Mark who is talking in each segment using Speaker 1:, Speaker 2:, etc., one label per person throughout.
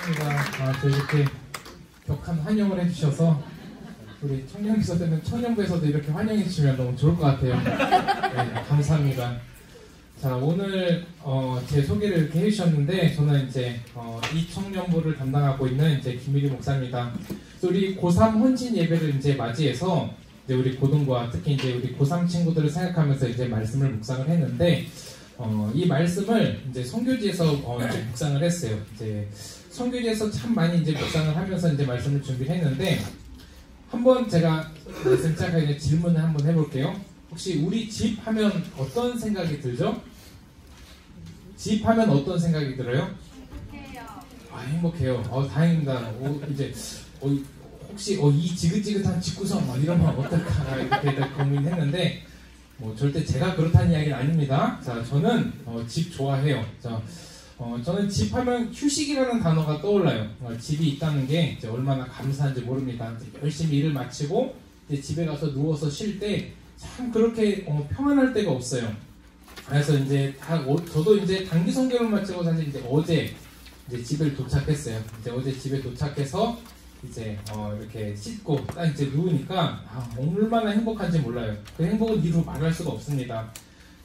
Speaker 1: 반갑습니다. 저 이렇게 격한 환영을 해주셔서 우리 청년기서되는 청년부에서도 이렇게 환영해 주시면 너무 좋을 것 같아요. 네, 감사합니다. 자, 오늘 제 소개를 이렇게 해주셨는데 저는 이제 이 청년부를 담당하고 있는 이제 김일희 목사입니다. 우리 고3 혼신 예배를 이제 맞이해서 이제 우리 고등부와 특히 이제 우리 고3 친구들을 생각하면서 이제 말씀을 묵상을 했는데 이 말씀을 이제 선교지에서 이제 묵상을 했어요. 이제 선교지에서 참 많이 이제 묵상을 하면서 이제 말씀을 준비를 했는데 한번 제가 말씀 시작하기 전에 질문을 한번 해볼게요. 혹시 우리 집 하면 어떤 생각이 들죠? 집 하면 어떤 생각이 들어요?
Speaker 2: 행복해요.
Speaker 1: 아, 행복해요. 다행입니다. 이제 혹시 이 지긋지긋한 집구성 이러면 어떨까 이렇게 고민했는데 뭐 절대 제가 그렇다는 이야기는 아닙니다. 자, 저는 집 좋아해요. 자, 저는 집 하면 휴식이라는 단어가 떠올라요. 집이 있다는 게 이제 얼마나 감사한지 모릅니다. 이제 열심히 일을 마치고 이제 집에 가서 누워서 쉴 때 참 그렇게 평안할 때가 없어요. 그래서 이제 저도 이제 단기 선교를 마치고 사실 이제 어제 이제 집에 도착했어요. 이제 어제 집에 도착해서 이제 이렇게 씻고 딱 이제 누우니까 얼마나 행복한지 몰라요. 그 행복은 이루 말할 수가 없습니다.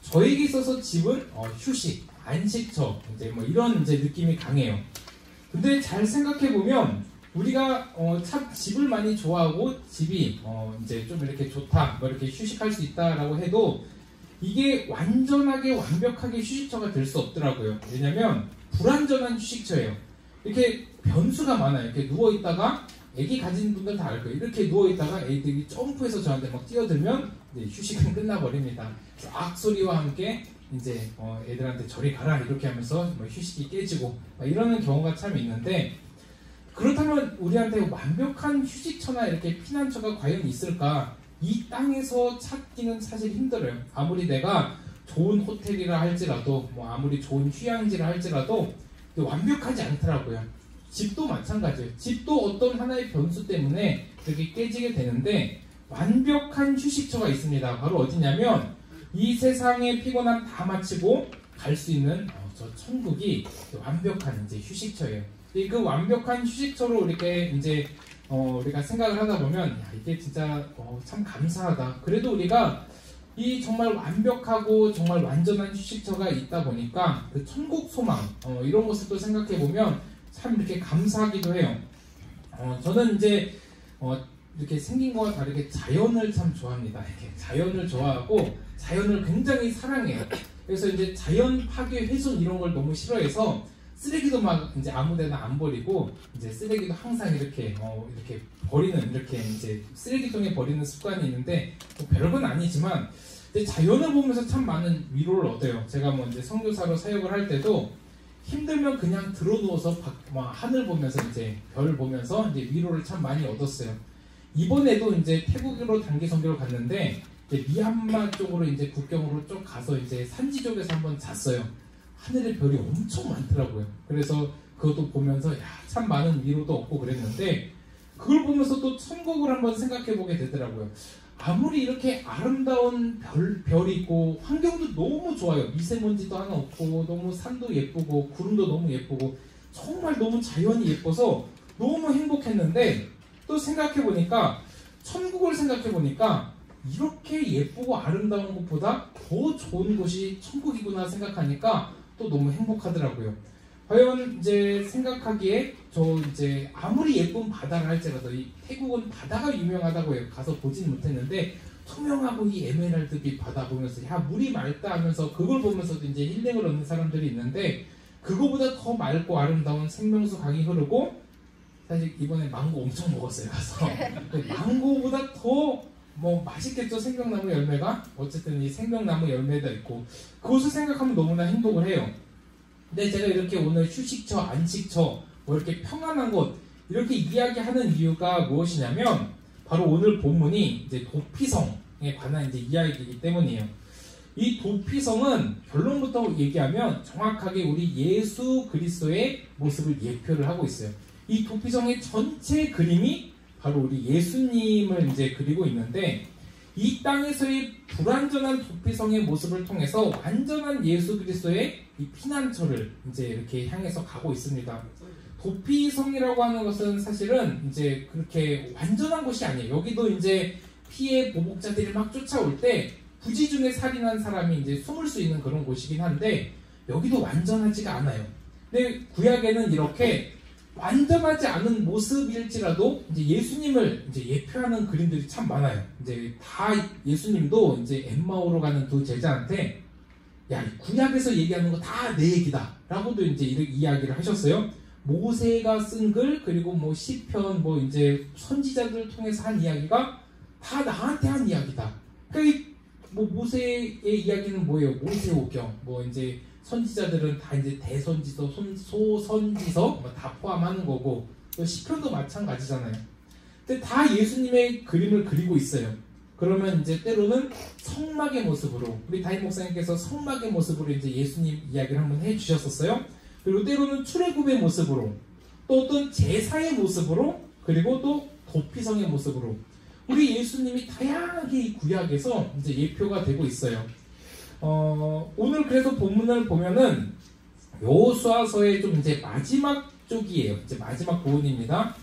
Speaker 1: 저에게 있어서 집은 휴식, 안식처 이제 뭐 이런 이제 느낌이 강해요. 근데 잘 생각해 보면 우리가 참 집을 많이 좋아하고 집이 이제 좀 이렇게 좋다, 뭐 이렇게 휴식할 수 있다라고 해도 이게 완전하게 완벽하게 휴식처가 될 수 없더라고요. 왜냐면 불완전한 휴식처예요. 이렇게 변수가 많아요. 이렇게 누워있다가 애기 가진 분들 다 알 거예요. 이렇게 누워있다가 애들이 점프해서 저한테 막 뛰어들면 이제 휴식은 끝나버립니다. 악소리와 함께 이제 애들한테 저리 가라 이렇게 하면서 뭐 휴식이 깨지고 이러는 경우가 참 있는데 그렇다면 우리한테 완벽한 휴식처나 이렇게 피난처가 과연 있을까? 이 땅에서 찾기는 사실 힘들어요. 아무리 내가 좋은 호텔이라 할지라도 뭐 아무리 좋은 휴양지라 할지라도 완벽하지 않더라고요. 집도 마찬가지예요. 집도 어떤 하나의 변수 때문에 그렇게 깨지게 되는데 완벽한 휴식처가 있습니다. 바로 어디냐면 이 세상의 피곤함 다 마치고 갈 수 있는 저 천국이 완벽한 이제 휴식처예요. 그 완벽한 휴식처로 이렇게 이제 우리가 생각을 하다 보면 이게 진짜 참 감사하다. 그래도 우리가 이 정말 완벽하고 정말 완전한 휴식처가 있다 보니까 그 천국 소망 이런 모습도 생각해 보면 참 이렇게 감사하기도 해요. 저는 이제 이렇게 생긴 거와 다르게 자연을 참 좋아합니다. 이렇게 자연을 좋아하고 자연을 굉장히 사랑해요. 그래서 이제 자연 파괴 훼손 이런 걸 너무 싫어해서 쓰레기도 막 이제 아무데나 안 버리고 이제 쓰레기도 항상 이렇게 버리는 이렇게 이제 쓰레기통에 버리는 습관이 있는데 뭐 별건 아니지만 근데 자연을 보면서 참 많은 위로를 얻어요. 제가 뭐 이제 선교사로 사역을 할 때도 힘들면 그냥 들어누워서 하늘 보면서 이제 별 보면서 이제 위로를 참 많이 얻었어요. 이번에도 이제 태국으로 단기 선교를 갔는데 이제 미얀마 쪽으로 이제 국경으로 쭉 가서 이제 산지 쪽에서 한번 잤어요. 하늘에 별이 엄청 많더라고요. 그래서 그것도 보면서 참 많은 위로도 얻고 그랬는데 그걸 보면서 또 천국을 한번 생각해 보게 되더라고요. 아무리 이렇게 아름다운 별이 있고 환경도 너무 좋아요. 미세먼지도 하나 없고 너무 산도 예쁘고 구름도 너무 예쁘고 정말 너무 자연이 예뻐서 너무 행복했는데 또 생각해 보니까 천국을 생각해 보니까 이렇게 예쁘고 아름다운 것보다 더 좋은 곳이 천국이구나 생각하니까 또 너무 행복하더라고요. 과연 이제 생각하기에 저 이제 아무리 예쁜 바다를 할지라도 이 태국은 바다가 유명하다고 해요. 가서 보진 못했는데 투명하고 이 에메랄드빛 바다 보면서 물이 맑다 하면서 그걸 보면서도 이제 힐링을 얻는 사람들이 있는데 그거보다 더 맑고 아름다운 생명수 강이 흐르고 사실 이번에 망고 엄청 먹었어요. 가서 망고보다 더 뭐 맛있겠죠. 생명나무 열매가 어쨌든 이 생명나무 열매도 있고 그것을 생각하면 너무나 행복을 해요. 근데 제가 이렇게 오늘 휴식처, 안식처, 뭐 이렇게 평안한 곳 이렇게 이야기하는 이유가 무엇이냐면 바로 오늘 본문이 이제 도피성에 관한 이제 이야기이기 때문이에요. 이 도피성은 결론부터 얘기하면 정확하게 우리 예수 그리스도의 모습을 예표를 하고 있어요. 이 도피성의 전체 그림이 바로 우리 예수님을 이제 그리고 있는데 이 땅에서의 불완전한 도피성의 모습을 통해서 완전한 예수 그리스도의 이 피난처를 이제 이렇게 향해서 가고 있습니다. 도피성이라고 하는 것은 사실은 이제 그렇게 완전한 곳이 아니에요. 여기도 이제 피해 보복자들이 막 쫓아올 때 부지 중에 살인한 사람이 이제 숨을 수 있는 그런 곳이긴 한데 여기도 완전하지가 않아요. 근데 구약에는 이렇게 완전하지 않은 모습일지라도 이제 예수님을 이제 예표하는 그림들이 참 많아요. 이제 다 예수님도 이제 엠마오로 가는 두 제자한테 야, 구약에서 얘기하는 거 다 내 얘기다 라고도 이제 이렇게 이야기를 하셨어요. 모세가 쓴 글, 그리고 뭐 시편, 뭐 이제 선지자들을 통해서 한 이야기가 다 나한테 한 이야기다. 그러니까 뭐 모세의 이야기는 뭐예요? 모세오경, 뭐 이제 선지자들은 다 이제 대선지서, 소선지서 뭐 다 포함하는 거고, 또 시편도 마찬가지잖아요. 근데 다 예수님의 그림을 그리고 있어요. 그러면 이제 때로는 성막의 모습으로, 우리 담임 목사님께서 성막의 모습으로 이제 예수님 이야기를 한번 해주셨었어요. 그리고 때로는 출애굽의 모습으로, 또 어떤 제사의 모습으로, 그리고 또 도피성의 모습으로 우리 예수님이 다양하게 이 구약에서 이제 예표가 되고 있어요. 오늘 그래서 본문을 보면은 여호수아서의 좀 이제 마지막 쪽이에요. 이제 마지막 부분입니다.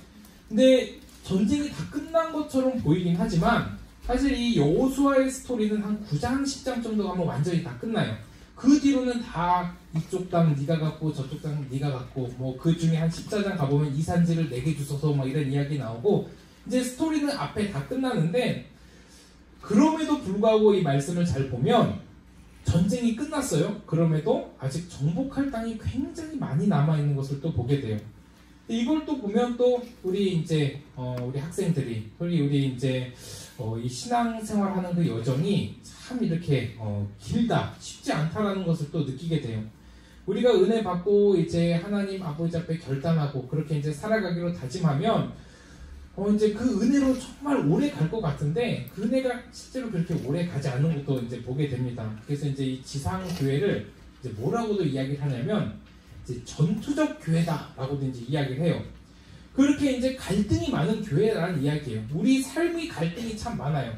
Speaker 1: 근데 전쟁이 다 끝난 것처럼 보이긴 하지만 사실 이 여호수아의 스토리는 한 9장, 10장 정도 가면 완전히 다 끝나요. 그 뒤로는 다 이쪽 땅 네가 갖고 저쪽 땅 네가 갖고 뭐 그 중에 한 14장 가보면 이 산지를 내게 주소서 막 이런 이야기 나오고 이제 스토리는 앞에 다 끝나는데 그럼에도 불구하고 이 말씀을 잘 보면 전쟁이 끝났어요. 그럼에도 아직 정복할 땅이 굉장히 많이 남아있는 것을 또 보게 돼요. 이걸 또 보면 또 우리 이제 우리 학생들이 우리 이제 이 신앙생활하는 그 여정이 참 이렇게 길다, 쉽지 않다라는 것을 또 느끼게 돼요. 우리가 은혜 받고 이제 하나님 아버지 앞에 결단하고 그렇게 이제 살아가기로 다짐하면 이제 그 은혜로 정말 오래 갈 것 같은데 그 은혜가 실제로 그렇게 오래 가지 않는 것도 이제 보게 됩니다. 그래서 이제 이 지상 교회를 이제 뭐라고도 이야기를 하냐면 이제 전투적 교회다라고도 이제 이야기를 해요. 그렇게 이제 갈등이 많은 교회라는 이야기예요. 우리 삶이 갈등이 참 많아요.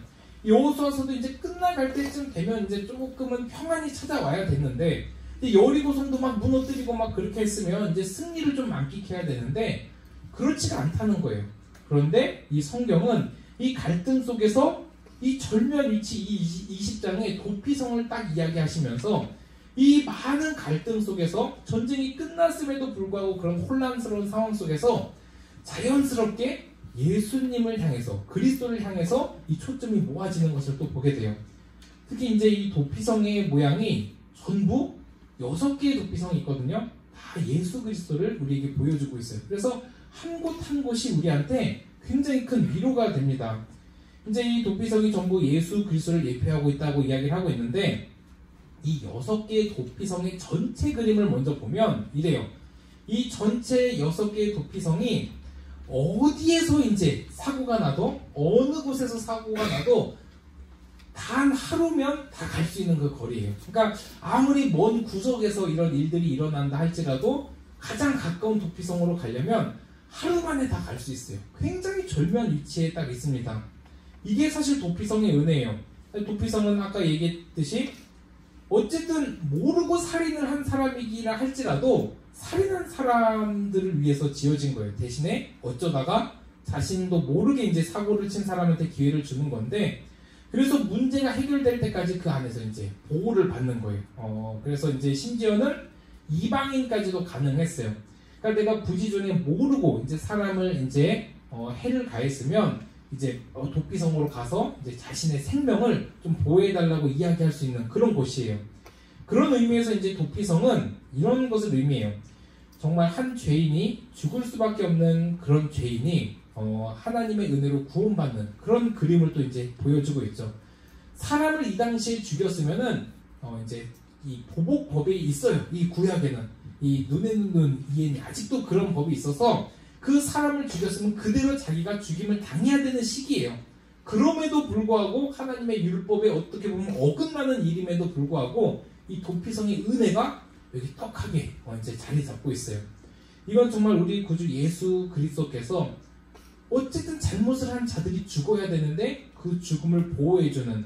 Speaker 1: 여호수아서도 이제 끝나갈 때쯤 되면 이제 조금은 평안이 찾아와야 됐는데 여리고성도 막 무너뜨리고 막 그렇게 했으면 이제 승리를 좀 만끽해야 되는데 그렇지가 않다는 거예요. 그런데 이 성경은 이 갈등 속에서 이 절묘한 위치, 이 20장의 도피성을 딱 이야기하시면서 이 많은 갈등 속에서 전쟁이 끝났음에도 불구하고 그런 혼란스러운 상황 속에서 자연스럽게 예수님을 향해서, 그리스도를 향해서 이 초점이 모아지는 것을 또 보게 돼요. 특히 이제 이 도피성의 모양이 전부 6개의 도피성이 있거든요. 다 예수 그리스도를 우리에게 보여주고 있어요. 그래서 한 곳 한 곳이 우리한테 굉장히 큰 위로가 됩니다. 이제 이 도피성이 전부 예수 그리스도를 예표하고 있다고 이야기를 하고 있는데 이 6개의 도피성의 전체 그림을 먼저 보면 이래요. 이 전체 6개의 도피성이 어디에서 이제 사고가 나도 어느 곳에서 사고가 나도 단 하루면 다 갈 수 있는 그 거리예요. 그러니까 아무리 먼 구석에서 이런 일들이 일어난다 할지라도 가장 가까운 도피성으로 가려면 하루 만에 다 갈 수 있어요. 굉장히 절묘한 위치에 딱 있습니다. 이게 사실 도피성의 은혜예요. 도피성은 아까 얘기했듯이 어쨌든 모르고 살인을 한 사람이기라 할지라도 살인한 사람들을 위해서 지어진 거예요. 대신에 어쩌다가 자신도 모르게 이제 사고를 친 사람한테 기회를 주는 건데 그래서 문제가 해결될 때까지 그 안에서 이제 보호를 받는 거예요. 그래서 이제 심지어는 이방인까지도 가능했어요. 그러니까 내가 부지 중에 모르고 이제 사람을 이제 해를 가했으면 이제 도피성으로 가서 이제 자신의 생명을 좀 보호해달라고 이야기할 수 있는 그런 곳이에요. 그런 의미에서 이제 도피성은 이런 것을 의미해요. 정말 한 죄인이 죽을 수밖에 없는 그런 죄인이 하나님의 은혜로 구원받는 그런 그림을 또 이제 보여주고 있죠. 사람을 이 당시에 죽였으면은 이제 이 보복법이 있어요. 이 구약에는 이 눈에는 눈, 이에는 아직도 그런 법이 있어서 그 사람을 죽였으면 그대로 자기가 죽임을 당해야 되는 시기예요. 그럼에도 불구하고 하나님의 율법에 어떻게 보면 어긋나는 일임에도 불구하고 이 도피성의 은혜가 여기 떡하게 이제 자리 잡고 있어요. 이건 정말 우리 구주 예수 그리스도께서 어쨌든 잘못을 한 자들이 죽어야 되는데 그 죽음을 보호해주는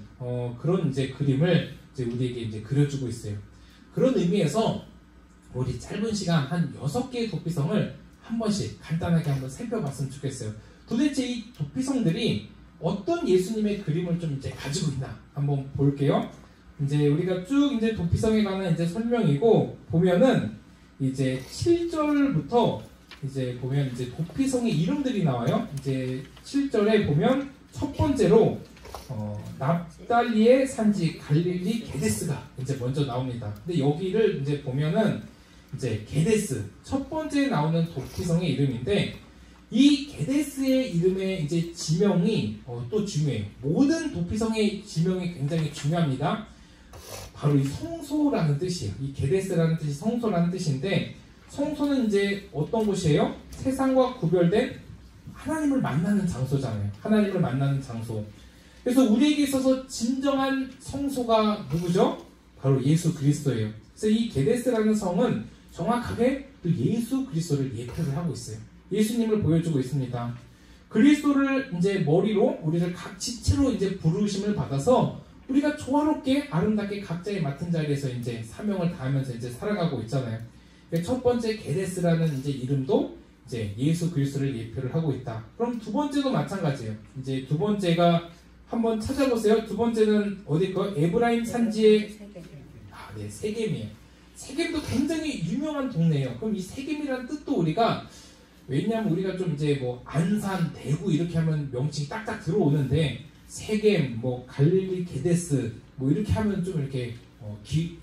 Speaker 1: 그런 이제 그림을 이제 우리에게 이제 그려주고 있어요. 그런 의미에서 우리 짧은 시간 한 6개의 도피성을 한 번씩 간단하게 한번 살펴봤으면 좋겠어요. 도대체 이 도피성들이 어떤 예수님의 그림을 좀 이제 가지고 있나 한번 볼게요. 이제 우리가 쭉 이제 도피성에 관한 이제 설명이고, 보면은 이제 7절부터 이제 보면 이제 도피성의 이름들이 나와요. 이제 7절에 보면 첫 번째로 납달리의 산지 갈릴리 게데스가 이제 먼저 나옵니다. 근데 여기를 이제 보면은 이제 게데스 첫 번째 나오는 도피성의 이름인데, 이 게데스의 이름의 이제 지명이 또 중요해요. 모든 도피성의 지명이 굉장히 중요합니다. 바로 이 성소라는 뜻이에요. 이 게데스라는 뜻이 성소라는 뜻인데, 성소는 이제 어떤 곳이에요? 세상과 구별된 하나님을 만나는 장소잖아요. 하나님을 만나는 장소. 그래서 우리에게 있어서 진정한 성소가 누구죠? 바로 예수 그리스도예요. 그래서 이 게데스라는 성은 정확하게 또 예수 그리스도를 예표를 하고 있어요. 예수님을 보여주고 있습니다. 그리스도를 이제 머리로 우리를 각 지체로 이제 부르심을 받아서 우리가 조화롭게 아름답게 각자의 맡은 자리에서 이제 사명을 다하면서 이제 살아가고 있잖아요. 첫 번째 게데스라는 이제 이름도 이제 예수 그리스도를 예표를 하고 있다. 그럼 두 번째도 마찬가지예요. 이제 두 번째가 한번 찾아보세요. 두 번째는 어딜까요? 에브라임 산지의 네, 세겜이에요. 세겜도 굉장히 유명한 동네예요. 그럼 이 세겜이라는 뜻도 우리가, 왜냐하면 우리가 좀 이제 뭐 안산, 대구 이렇게 하면 명칭이 딱딱 들어오는데, 세겜, 뭐 갈릴리 게데스 뭐 이렇게 하면 좀 이렇게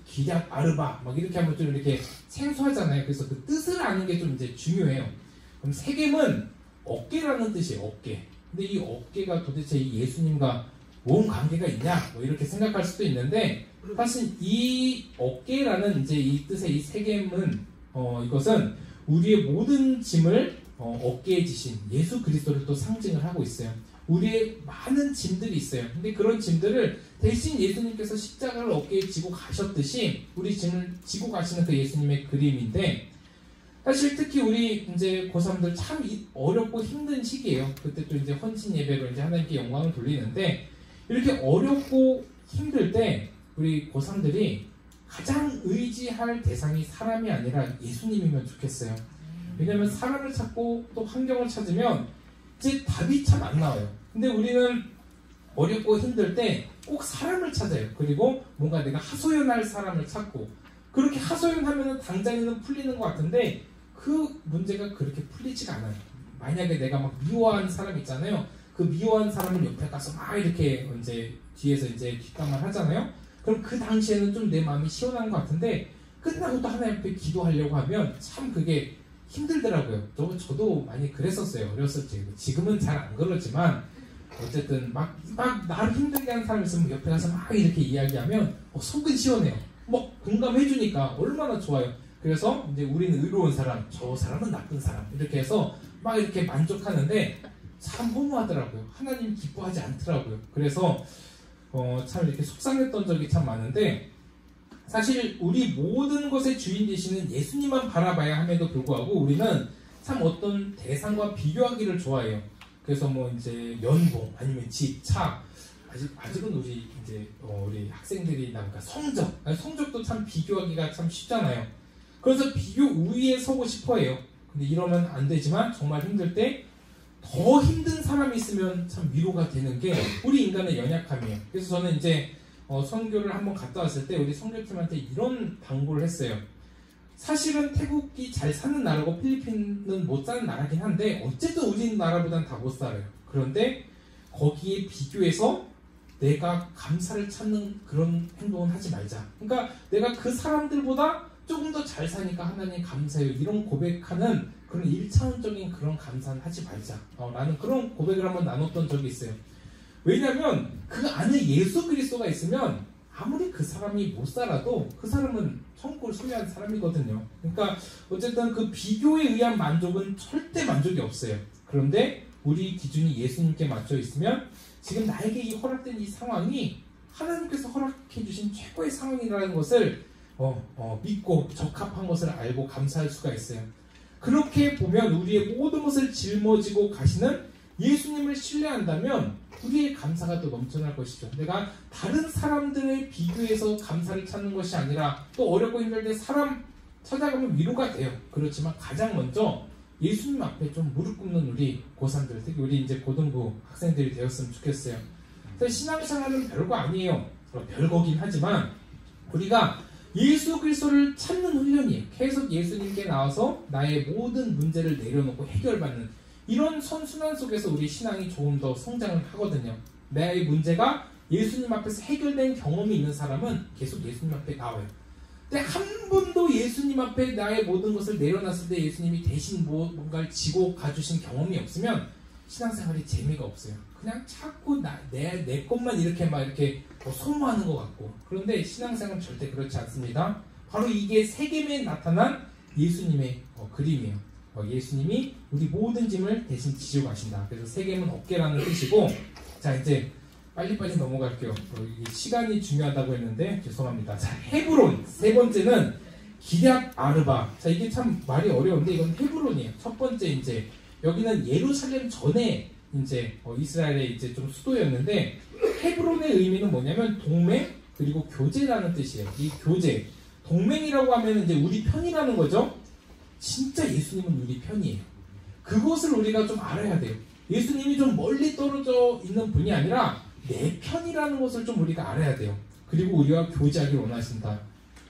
Speaker 1: 기략 아르바 막 이렇게 하면 좀 이렇게 생소하잖아요. 그래서 그 뜻을 아는 게 좀 이제 중요해요. 그럼 세겜은 어깨라는 뜻이에요. 어깨. 근데 이 어깨가 도대체 이 예수님과 뭔 관계가 있냐? 뭐 이렇게 생각할 수도 있는데, 사실 이 어깨라는 이제 이 뜻의 이 세겜은 이것은 우리의 모든 짐을 어깨에 지신 예수 그리스도를 또 상징을 하고 있어요. 우리의 많은 짐들이 있어요. 근데 그런 짐들을 대신 예수님께서 십자가를 어깨에 지고 가셨듯이 우리 짐을 지고 가시는 그 예수님의 그림인데, 사실 특히 우리 이제 고3들 참 어렵고 힘든 시기예요. 그때 또 이제 헌신 예배로 이제 하나님께 영광을 돌리는데, 이렇게 어렵고 힘들 때 우리 고3들이 가장 의지할 대상이 사람이 아니라 예수님이면 좋겠어요. 왜냐하면 사람을 찾고 또 환경을 찾으면 이제 답이 참 안 나와요. 근데 우리는 어렵고 힘들 때 꼭 사람을 찾아요. 그리고 뭔가 내가 하소연할 사람을 찾고, 그렇게 하소연하면 당장에는 풀리는 것 같은데 그 문제가 그렇게 풀리지가 않아요. 만약에 내가 막 미워하는 사람 있잖아요. 그 미워한 사람을 옆에 가서 막 이렇게 이제 뒤에서 이제 뒷담화를 하잖아요. 그럼 그 당시에는 좀 내 마음이 시원한 것 같은데, 끝나고 또 하나님 앞에 기도하려고 하면 참 그게 힘들더라고요. 저도 많이 그랬었어요. 어렸을 때. 지금은 잘 안 그러지만 어쨌든 막 나를 힘들게 하는 사람 있으면 옆에 가서 막 이렇게 이야기하면 속은 시원해요. 뭐 공감해주니까 얼마나 좋아요. 그래서 이제 우리는 의로운 사람, 저 사람은 나쁜 사람 이렇게 해서 막 이렇게 만족하는데 참 허무하더라고요. 하나님 기뻐하지 않더라고요. 그래서 참 이렇게 속상했던 적이 참 많은데, 사실 우리 모든 것의 주인 되시는 예수님만 바라봐야 함에도 불구하고 우리는 참 어떤 대상과 비교하기를 좋아해요. 그래서 뭐 이제 연봉 아니면 집, 차, 아직은 우리 이제 우리 학생들이 나니까 성적도 참 비교하기가 참 쉽잖아요. 그래서 비교 우위에 서고 싶어해요. 근데 이러면 안 되지만 정말 힘들 때 더 힘든 사람이 있으면 참 위로가 되는 게 우리 인간의 연약함이에요. 그래서 저는 이제 선교를 한번 갔다 왔을 때 우리 선교팀한테 이런 당부를 했어요. 사실은 태국이 잘 사는 나라고 필리핀은 못 사는 나라긴 한데 어쨌든 우리나라보단 다 못 살아요. 그런데 거기에 비교해서 내가 감사를 찾는 그런 행동은 하지 말자. 그러니까 내가 그 사람들보다 조금 더 잘 사니까 하나님 감사해요. 이런 고백하는 그런 1차원적인 그런 감사는 하지 말자. 라는 그런 고백을 한번 나눴던 적이 있어요. 왜냐하면 그 안에 예수 그리스도가 있으면 아무리 그 사람이 못 살아도 그 사람은 천국을 소유한 사람이거든요. 그러니까 어쨌든 그 비교에 의한 만족은 절대 만족이 없어요. 그런데 우리 기준이 예수님께 맞춰 있으면 지금 나에게 이 허락된 이 상황이 하나님께서 허락해 주신 최고의 상황이라는 것을 믿고 적합한 것을 알고 감사할 수가 있어요. 그렇게 보면 우리의 모든 것을 짊어지고 가시는 예수님을 신뢰한다면 우리의 감사가 또 넘쳐날 것이죠. 내가 다른 사람들의 비교해서 감사를 찾는 것이 아니라 또 어렵고 힘들 때 사람 찾아가면 위로가 돼요. 그렇지만 가장 먼저 예수님 앞에 좀 무릎 꿇는 우리 고3들, 특히 우리 이제 고등부 학생들이 되었으면 좋겠어요. 그래서 신앙생활은 별거 아니에요. 별거긴 하지만 우리가 예수 그리스도를 찾는 훈련이에요. 계속 예수님께 나와서 나의 모든 문제를 내려놓고 해결받는 이런 선순환 속에서 우리 신앙이 조금 더 성장을 하거든요. 나의 문제가 예수님 앞에서 해결된 경험이 있는 사람은 계속 예수님 앞에 나와요. 근데 한 번도 예수님 앞에 나의 모든 것을 내려놨을 때 예수님이 대신 뭔가를 지고 가주신 경험이 없으면 신앙생활이 재미가 없어요. 그냥 자꾸 내 것만 이렇게 소모하는 것 같고. 그런데 신앙생활은 절대 그렇지 않습니다. 바로 이게 세겜에 나타난 예수님의 그림이에요. 예수님이 우리 모든 짐을 대신 지고 가신다. 그래서 세겜은 어깨라는 뜻이고, 자 이제 빨리빨리 넘어갈게요. 시간이 중요하다고 했는데 죄송합니다. 자, 헤브론 세 번째는 기럇 아르바. 자, 이게 참 말이 어려운데 이건 헤브론이에요. 첫 번째 이제 여기는 예루살렘 전에 이제 이스라엘의 이제 좀 수도였는데, 헤브론의 의미는 뭐냐면 동맹 그리고 교제라는 뜻이에요. 이 교제, 동맹이라고 하면 이제 우리 편이라는 거죠. 진짜 예수님은 우리 편이에요. 그것을 우리가 좀 알아야 돼요. 예수님이 좀 멀리 떨어져 있는 분이 아니라 내 편이라는 것을 좀 우리가 알아야 돼요. 그리고 우리와 교제하길 원하신다.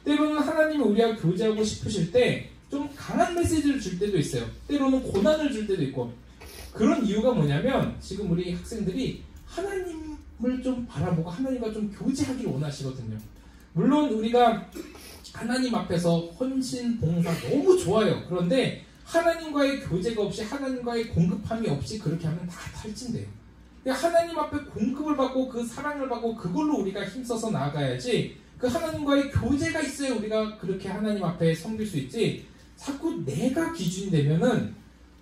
Speaker 1: 때로는 하나님이 우리와 교제하고 싶으실 때 좀 강한 메시지를 줄 때도 있어요. 때로는 고난을 줄 때도 있고. 그런 이유가 뭐냐면 지금 우리 학생들이 하나님을 좀 바라보고 하나님과 좀 교제하길 원하시거든요. 물론 우리가 하나님 앞에서 헌신, 봉사 너무 좋아요. 그런데 하나님과의 교제가 없이 하나님과의 공급함이 없이 그렇게 하면 다 탈진돼요. 하나님 앞에 공급을 받고 그 사랑을 받고 그걸로 우리가 힘써서 나아가야지, 그 하나님과의 교제가 있어야 우리가 그렇게 하나님 앞에 섬길 수 있지, 자꾸 내가 기준이 되면은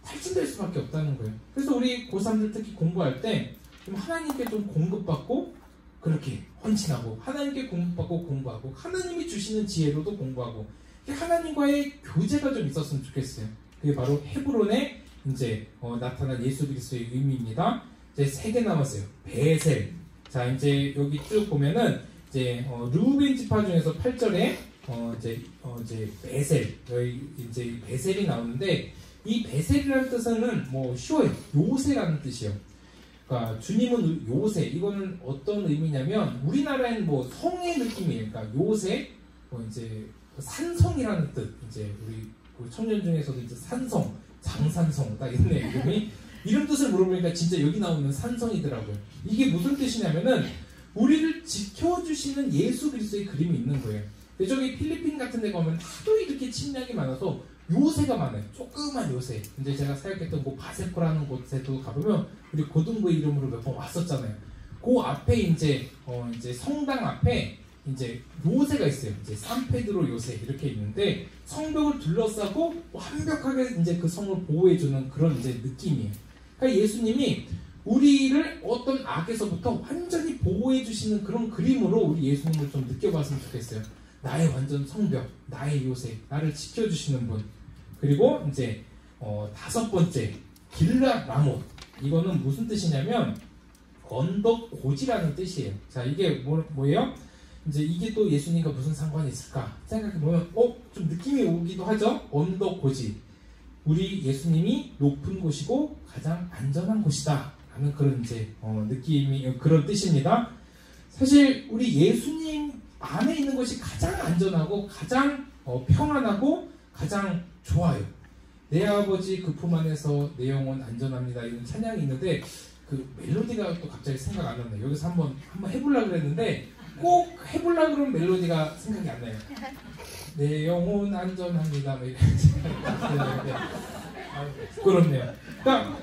Speaker 1: 탈진될 수밖에 없다는 거예요. 그래서 우리 고3들 특히 공부할 때 좀 하나님께 좀 공급받고 그렇게 헌신하고, 하나님께 공급받고 공부하고, 하나님이 주시는 지혜로도 공부하고, 하나님과의 교제가 좀 있었으면 좋겠어요. 그게 바로 헤브론에 이제 나타난 예수 그리스도의 의미입니다. 이제 3개 남았어요. 베셀. 자, 이제 여기 쭉 보면은 이제 르우벤 지파 중에서 8절에 이제 베셀, 여기 이제 베셀이 나오는데, 이 베셀이라는 뜻은 뭐 쉬워요. 요새라는 뜻이에요. 그러니까 주님은 요새, 이거는 어떤 의미냐면 우리나라에는 뭐 성의 느낌이에요. 그러니까 요새, 이제 산성이라는 뜻. 이제 우리 청년 중에서도 이제 산성, 장산성 딱 있네 이름이. 이름 뜻을 물어보니까 진짜 여기 나오는 산성이더라고요. 이게 무슨 뜻이냐면은 우리를 지켜주시는 예수 그리스도의 그림이 있는 거예요. 저기 필리핀 같은 데 가면 하도 이렇게 침략이 많아서 요새가 많아요. 조그만 요새. 이제 제가 사역했던 그 바세코라는 곳에도 가보면 우리 고등부 이름으로 몇 번 왔었잖아요. 그 앞에 이제 성당 앞에 이제 요새가 있어요. 이제 산페드로 요새 이렇게 있는데 성벽을 둘러싸고 완벽하게 이제 그 성을 보호해주는 그런 이제 느낌이에요. 그러니까 예수님이 우리를 어떤 악에서부터 완전히 보호해주시는 그런 그림으로 우리 예수님을 좀 느껴봤으면 좋겠어요. 나의 완전 성벽, 나의 요새, 나를 지켜주시는 분. 그리고 이제 5번째 길랏 라못. 이거는 무슨 뜻이냐면 언덕 고지라는 뜻이에요. 자, 이게 뭐예요? 이제 이게 또 예수님과 무슨 상관이 있을까 생각해보면 좀 느낌이 오기도 하죠. 언덕 고지. 우리 예수님이 높은 곳이고 가장 안전한 곳이다 라는 그런 이제 느낌이, 그런 뜻입니다. 사실 우리 예수님 안에 있는 것이 가장 안전하고 가장 평안하고 가장 좋아요. 내 아버지 그 품 안에서 내 영혼 안전합니다. 이런 찬양이 있는데 그 멜로디가 또 갑자기 생각 안 나네요. 여기서 한번 해보려고 그랬는데 꼭 해보려고 그러면 멜로디가 생각이 안 나요. 내 영혼 안전합니다. 뭐 이런 생각이 나는데 부끄럽네요. 그러니까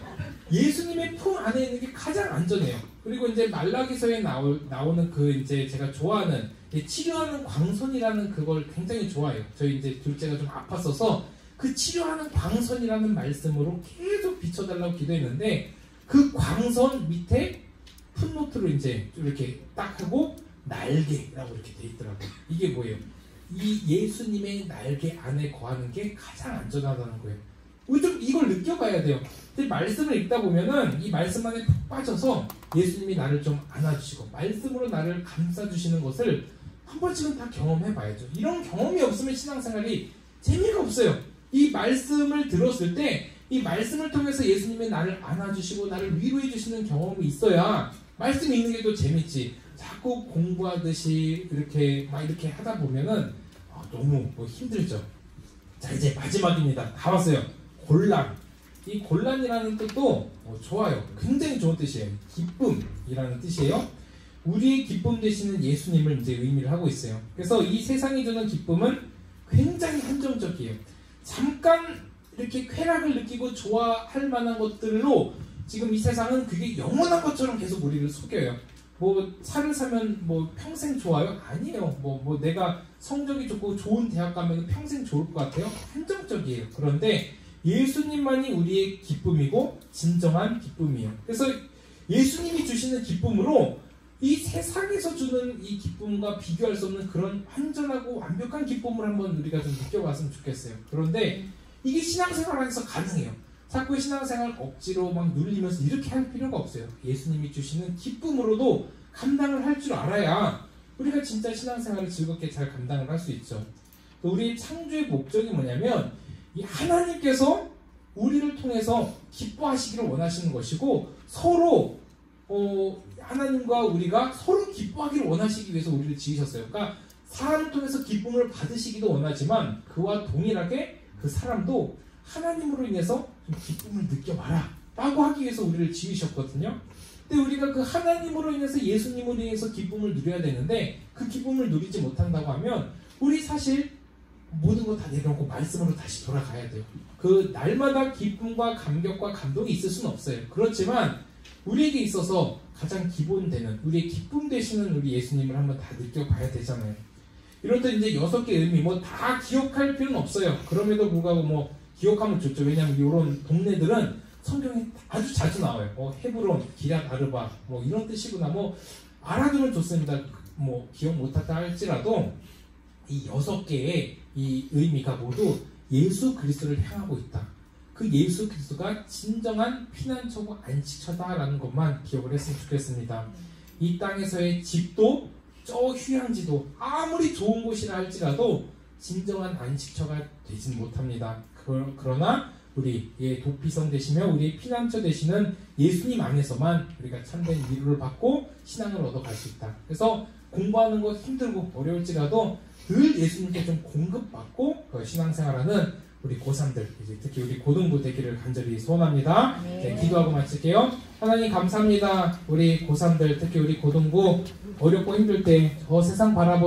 Speaker 1: 예수님의 품 안에 있는 게 가장 안전해요. 그리고 이제 말라기서에 나오는 그 이제 제가 좋아하는 치료하는 광선이라는 그걸 굉장히 좋아해요. 저희 이제 둘째가 좀 아팠어서 그 치료하는 광선이라는 말씀으로 계속 비춰달라고 기도했는데, 그 광선 밑에 풋노트로 이제 이렇게 딱 하고 날개라고 이렇게 돼 있더라고요. 이게 뭐예요? 이 예수님의 날개 안에 거하는 게 가장 안전하다는 거예요. 우리 좀 이걸 느껴봐야 돼요. 근데 말씀을 읽다 보면은 이 말씀 안에 푹 빠져서 예수님이 나를 좀 안아주시고 말씀으로 나를 감싸주시는 것을 한 번씩은 다 경험해봐야죠. 이런 경험이 없으면 신앙생활이 재미가 없어요. 이 말씀을 들었을 때 이 말씀을 통해서 예수님이 나를 안아주시고 나를 위로해 주시는 경험이 있어야 말씀 읽는 게 또 재밌지. 자꾸 공부하듯이 이렇게 하다 보면은 너무 힘들죠. 자, 이제 마지막입니다. 다 왔어요. 곤란. 이 곤란이라는 뜻도 좋아요. 굉장히 좋은 뜻이에요. 기쁨이라는 뜻이에요. 우리의 기쁨 되시는 예수님을 이제 의미를 하고 있어요. 그래서 이 세상이 주는 기쁨은 굉장히 한정적이에요. 잠깐 이렇게 쾌락을 느끼고 좋아할 만한 것들로 지금 이 세상은 그게 영원한 것처럼 계속 우리를 속여요. 뭐 차를 사면 뭐 평생 좋아요? 아니에요. 뭐 내가 성적이 좋고 좋은 대학 가면 평생 좋을 것 같아요? 한정적이에요. 그런데 예수님만이 우리의 기쁨이고 진정한 기쁨이에요. 그래서 예수님이 주시는 기쁨으로 이 세상에서 주는 이 기쁨과 비교할 수 없는 그런 완전하고 완벽한 기쁨을 한번 우리가 좀 느껴봤으면 좋겠어요. 그런데 이게 신앙생활 안에서 가능해요. 자꾸 신앙생활 억지로 막 눌리면서 이렇게 할 필요가 없어요. 예수님이 주시는 기쁨으로도 감당을 할 줄 알아야 우리가 진짜 신앙생활을 즐겁게 잘 감당을 할 수 있죠. 우리 창조의 목적이 뭐냐면 이 하나님께서 우리를 통해서 기뻐하시기를 원하시는 것이고 서로 하나님과 우리가 서로 기뻐하기를 원하시기 위해서 우리를 지으셨어요. 그러니까 사람을 통해서 기쁨을 받으시기도 원하지만 그와 동일하게 그 사람도 하나님으로 인해서 좀 기쁨을 느껴봐라 라고 하기 위해서 우리를 지으셨거든요. 근데 우리가 그 하나님으로 인해서 예수님으로 인해서 기쁨을 누려야 되는데 그 기쁨을 누리지 못한다고 하면 우리 사실 모든 거 다 내려놓고 말씀으로 다시 돌아가야 돼요. 그 날마다 기쁨과 감격과 감동이 있을 수는 없어요. 그렇지만 우리에게 있어서 가장 기본되는 우리의 기쁨 되시는 우리 예수님을 한번 다 느껴봐야 되잖아요. 이럴 때 이제 6개 의미 뭐 다 기억할 필요는 없어요. 그럼에도 불구하고 뭐 기억하면 좋죠. 왜냐하면 이런 동네들은 성경에 아주 자주 나와요. 헤브론, 기럇 아르바 뭐 이런 뜻이구나. 뭐 알아두면 좋습니다. 뭐 기억 못하다 할지라도 이 6개의 이 의미가 모두 예수 그리스도를 향하고 있다. 그 예수 그리스도가 진정한 피난처고 안식처다라는 것만 기억을 했으면 좋겠습니다. 이 땅에서의 집도 저 휴양지도 아무리 좋은 곳이라 할지라도 진정한 안식처가 되진 못합니다. 그러나 우리의 도피성 되시며 우리의 피난처 되시는 예수님 안에서만 우리가 참된 위로를 받고 신앙을 얻어갈 수 있다. 그래서 공부하는 거 힘들고 어려울지라도 늘 예수님께 좀 공급받고 신앙생활하는 우리 고3들, 특히 우리 고등부 되기를 간절히 소원합니다. 네, 기도하고 마칠게요. 하나님 감사합니다. 우리 고3들, 특히 우리 고등부 어렵고 힘들 때 저 세상 바라보는